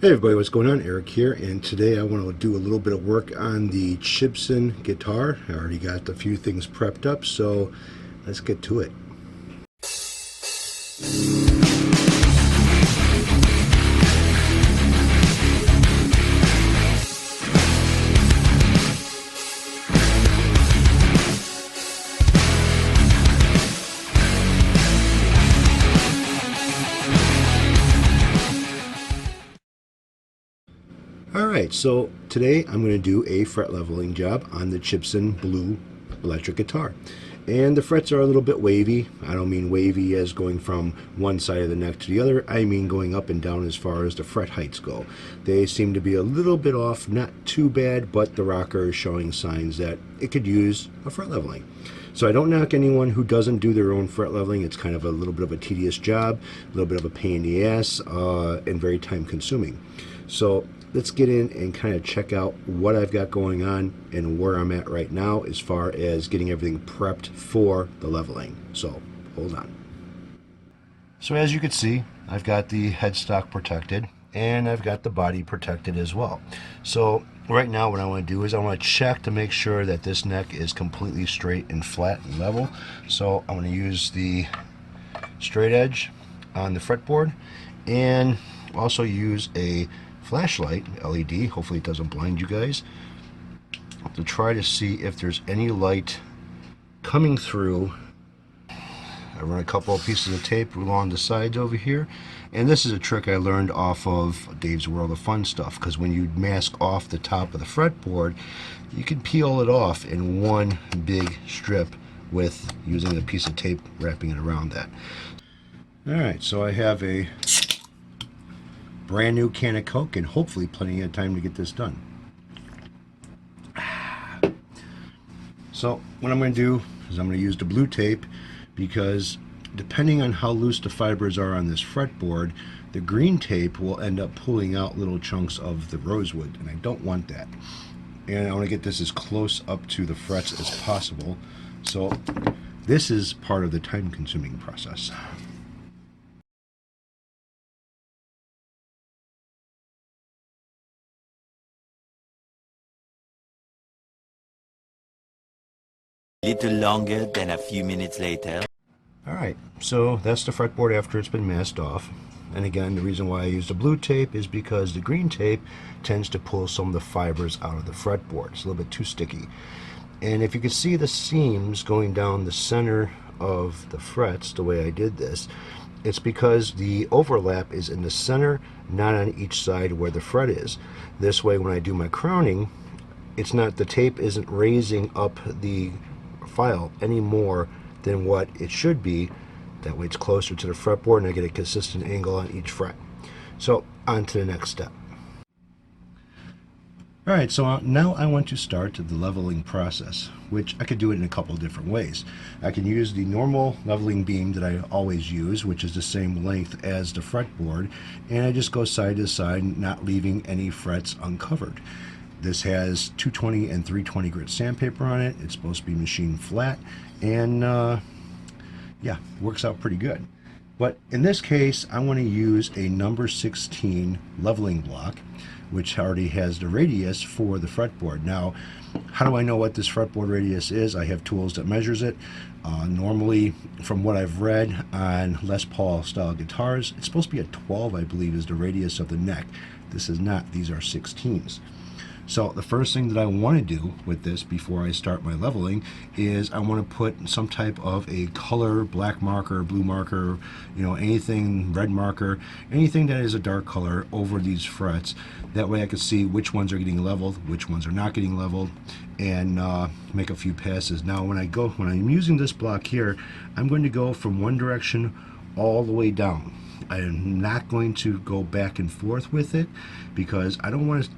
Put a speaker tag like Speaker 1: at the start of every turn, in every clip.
Speaker 1: Hey everybody, what's going on? Eric here, and today I want to do a little bit of work on the Chibson guitar. I already got a few things prepped up, so let's get to it. Alright, so today I'm going to do a fret leveling job on the Chibson Blue electric guitar. And the frets are a little bit wavy. I don't mean wavy as going from one side of the neck to the other. I mean going up and down as far as the fret heights go. They seem to be a little bit off, not too bad, but the rocker is showing signs that it could use a fret leveling. So I don't knock anyone who doesn't do their own fret leveling. It's kind of a little bit of a tedious job, a little bit of a pain in the ass, and very time consuming. So let's get in and kind of check out what I've got going on and where I'm at right now as far as getting everything prepped for the leveling. So hold on. So as you can see, I've got the headstock protected and I've got the body protected as well. So right now what I want to do is I want to check to make sure that this neck is completely straight and flat and level. So I'm going to use the straight edge on the fretboard and also use a flashlight LED, hopefully it doesn't blind you guys, to try to see if there's any light coming through. I run a couple of pieces of tape along the sides over here, and this is a trick I learned off of Dave's World of Fun stuff, because when you mask off the top of the fretboard, you can peel it off in one big strip with using a piece of tape wrapping it around that. Alright, so I have a brand new can of Coke and hopefully plenty of time to get this done. So what I'm going to do is I'm going to use the blue tape, because depending on how loose the fibers are on this fretboard, the green tape will end up pulling out little chunks of the rosewood, and I don't want that. And I want to get this as close up to the frets as possible. So this is part of the time-consuming process.
Speaker 2: Little longer than a few minutes later.
Speaker 1: Alright, so that's the fretboard after it's been masked off. And again, the reason why I use the blue tape is because the green tape tends to pull some of the fibers out of the fretboard. It's a little bit too sticky. And if you can see the seams going down the center of the frets the way I did this, it's because the overlap is in the center, not on each side where the fret is. This way, when I do my crowning, it's not, the tape isn't raising up the file any more than what it should be. That way it's closer to the fretboard and I get a consistent angle on each fret. So on to the next step. Alright, so now I want to start the leveling process, which I could do it in a couple of different ways. I can use the normal leveling beam that I always use, which is the same length as the fretboard, and I just go side to side, not leaving any frets uncovered. This has 220 and 320 grit sandpaper on it. It's supposed to be machined flat, and yeah, works out pretty good. But in this case, I want to use a number 16 leveling block, which already has the radius for the fretboard. Now, how do I know what this fretboard radius is? I have tools that measures it. Normally, from what I've read on Les Paul style guitars, it's supposed to be a 12, I believe, is the radius of the neck. This is not. These are 16s. So the first thing that I want to do with this before I start my leveling is I want to put some type of a color, black marker, blue marker, anything, red marker, anything that is a dark color over these frets. That way I can see which ones are getting leveled, which ones are not getting leveled, and make a few passes. Now when I'm using this block here, I'm going to go from one direction all the way down. I am not going to go back and forth with it, because I don't want to.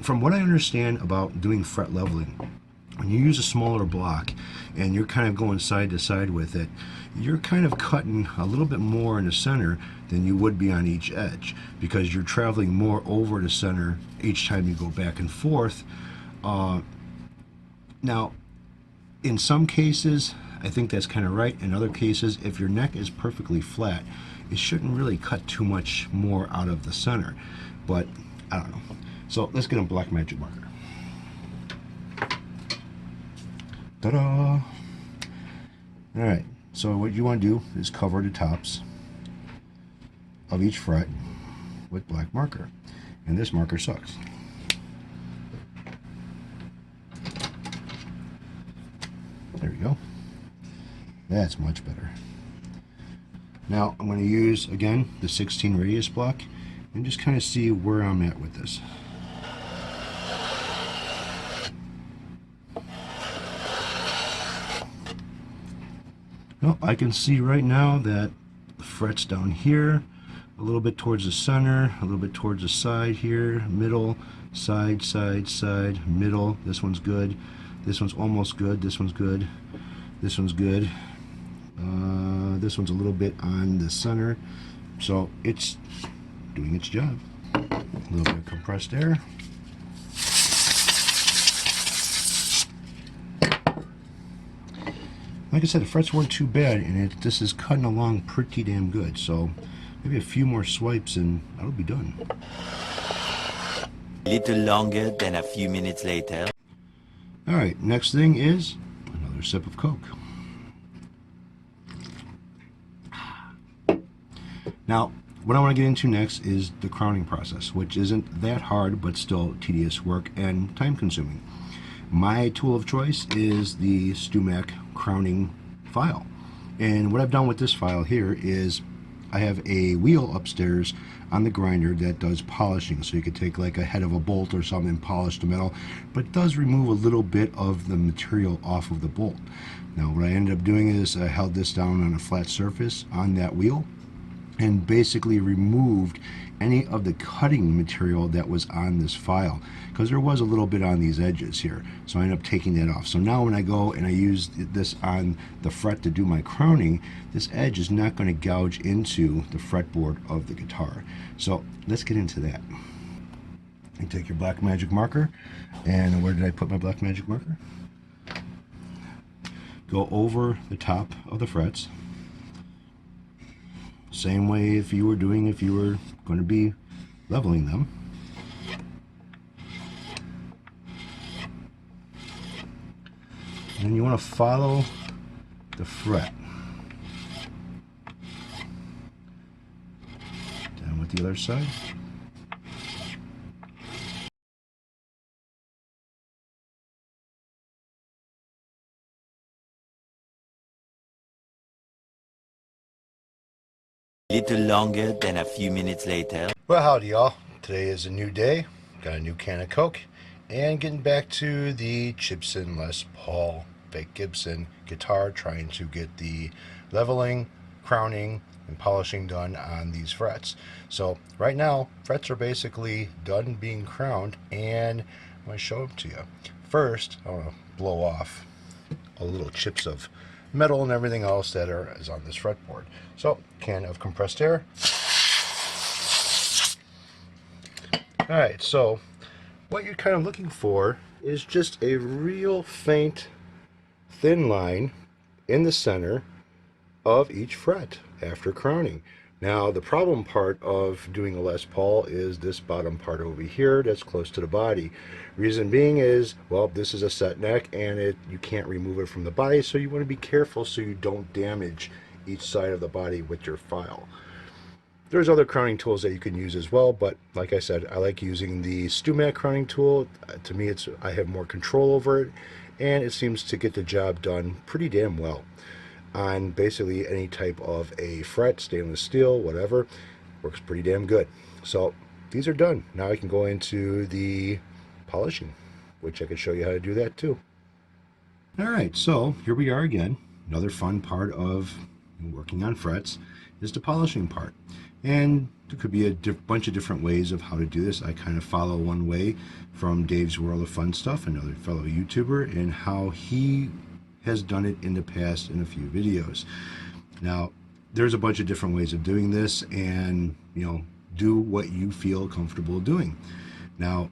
Speaker 1: From what I understand about doing fret leveling, when you use a smaller block and you're kind of going side to side with it, you're kind of cutting a little bit more in the center than you would be on each edge, because you're traveling more over the center each time you go back and forth. Now, in some cases, I think that's kind of right. In other cases, if your neck is perfectly flat, it shouldn't really cut too much more out of the center. but I don't know. So let's get a black magic marker. Ta-da! Alright, so what you want to do is cover the tops of each fret with black marker. And this marker sucks. There we go. That's much better. Now I'm going to use, again, the 16 radius block and just kind of see where I'm at with this. Well, I can see right now that the fret's down here, a little bit towards the center, a little bit towards the side here, middle, side, side, side, middle. This one's good. This one's almost good. This one's good. This one's good. This one's a little bit on the center. So it's doing its job. A little bit of compressed air. Like I said, the frets weren't too bad, and this is cutting along pretty damn good. So maybe a few more swipes and that'll be done.
Speaker 2: A little longer than a few minutes later.
Speaker 1: Alright, next thing is another sip of Coke. Now, what I want to get into next is the crowning process, which isn't that hard, but still tedious work and time consuming. My tool of choice is the StewMac crowning file. And what I've done with this file here is I have a wheel upstairs on the grinder that does polishing. So you could take like a head of a bolt or something and polish the metal, but it does remove a little bit of the material off of the bolt. Now what I ended up doing is I held this down on a flat surface on that wheel and basically removed any of the cutting material that was on this file, because there was a little bit on these edges here, so I ended up taking that off. So now when I go and I use this on the fret to do my crowning, this edge is not going to gouge into the fretboard of the guitar. So let's get into that. You take your black magic marker, and where did I put my black magic marker? Go over the top of the frets. Same way if you were going to be leveling them. And then you want to follow the fret down with the other side.
Speaker 2: Little longer than a few minutes later.
Speaker 1: Well, howdy y'all. Today is a new day. Got a new can of Coke and getting back to the Chibson Les Paul fake Gibson guitar, trying to get the leveling, crowning, and polishing done on these frets. So right now, frets are basically done being crowned, and I'm going to show them to you. First, I want to blow off a little chips of metal and everything else that is on this fretboard. So, can of compressed air. Alright, so what you're kind of looking for is just a real faint, thin line in the center of each fret after crowning. Now, the problem part of doing a Les Paul is this bottom part over here that's close to the body. Reason being is, well, this is a set neck and you can't remove it from the body, so you want to be careful so you don't damage each side of the body with your file. There's other crowning tools that you can use as well, but like I said, I like using the StewMac crowning tool. To me, I have more control over it, and it seems to get the job done pretty damn well on basically any type of a fret, stainless steel, whatever. Works pretty damn good. So these are done. Now I can go into the polishing, which I can show you how to do that too. Alright, so here we are again. Another fun part of working on frets is the polishing part. And there could be a bunch of different ways of how to do this. I kind of follow one way from Dave's World of Fun Stuff, another fellow YouTuber, and how he has done it in the past in a few videos. Now, there's a bunch of different ways of doing this, and do what you feel comfortable doing. Now,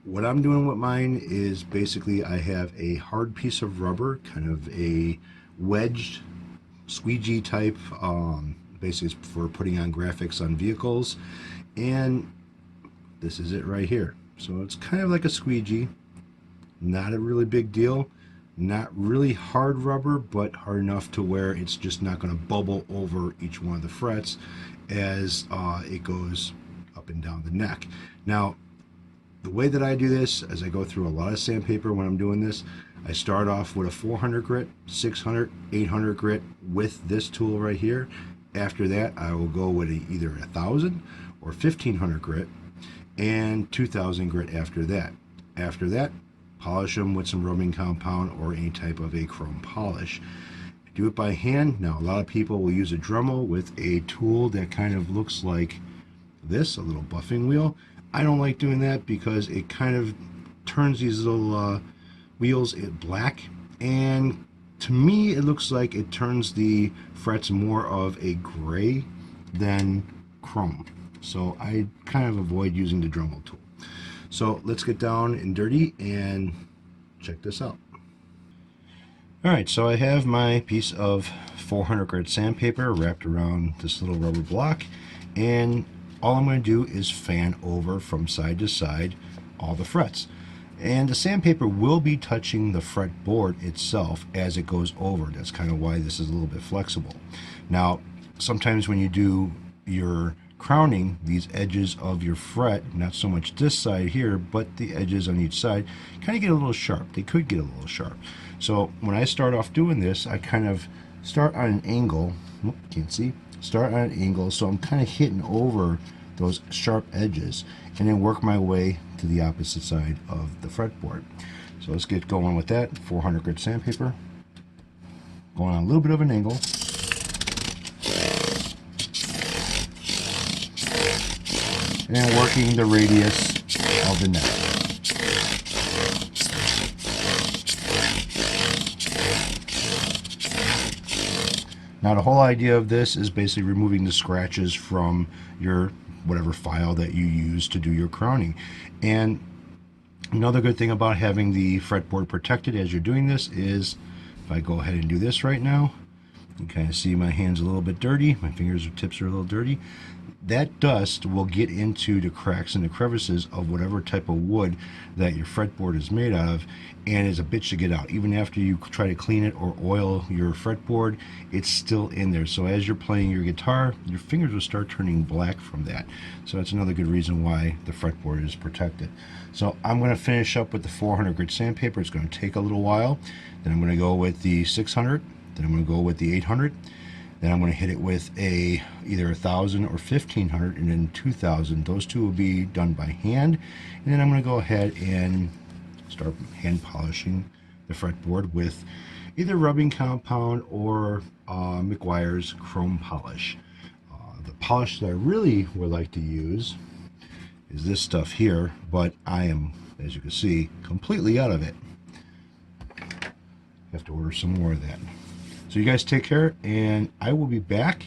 Speaker 1: what I'm doing with mine is basically I have a hard piece of rubber, kind of a wedged squeegee type, basically it's for putting on graphics on vehicles, and this is it right here. So it's kind of like a squeegee, not a really big deal, not really hard rubber, but hard enough to where it's just not going to bubble over each one of the frets as it goes up and down the neck. Now, the way that I do this, as I go through a lot of sandpaper when I'm doing this, I start off with a 400 grit, 600, 800 grit with this tool right here. After that, I will go with either 1,000 or 1,500 grit and 2,000 grit after that. After that, polish them with some rubbing compound or any type of a chrome polish. Do it by hand. Now, a lot of people will use a Dremel with a tool that kind of looks like this, a little buffing wheel. I don't like doing that because it kind of turns these little wheels black, and to me it looks like it turns the frets more of a gray than chrome. So I kind of avoid using the Dremel tool. So let's get down and dirty and check this out. Alright, so I have my piece of 400 grit sandpaper wrapped around this little rubber block, and all I'm going to do is fan over from side to side all the frets. And the sandpaper will be touching the fretboard itself as it goes over. That's kind of why this is a little bit flexible. Now, sometimes when you do your crowning, these edges of your fret, not so much this side here, but the edges on each side, kind of get a little sharp. They could get a little sharp. So when I start off doing this, I kind of start on an angle. Can't see. Start on an angle, so I'm kind of hitting over those sharp edges and then work my way to the opposite side of the fretboard. So let's get going with that. 400 grit sandpaper, going on a little bit of an angle. And working the radius of the neck. Now the whole idea of this is basically removing the scratches from your whatever file that you use to do your crowning. And another good thing about having the fretboard protected as you're doing this is, if I go ahead and do this right now, you kind of see my hands a little bit dirty, my fingers tips are a little dirty. That dust will get into the cracks and the crevices of whatever type of wood that your fretboard is made out of, and is a bitch to get out. Even after you try to clean it or oil your fretboard, it's still in there. So as you're playing your guitar, your fingers will start turning black from that. So that's another good reason why the fretboard is protected. So I'm going to finish up with the 400 grit sandpaper. It's going to take a little while. Then I'm going to go with the 600. Then I'm going to go with the 800. Then I'm going to hit it with either 1,000 or 1,500, and then 2,000. Those two will be done by hand. And then I'm going to go ahead and start hand polishing the fretboard with either rubbing compound or McGuire's chrome polish. The polish that I really would like to use is this stuff here, but I am, as you can see, completely out of it. Have to order some more of that. So you guys take care, and I will be back.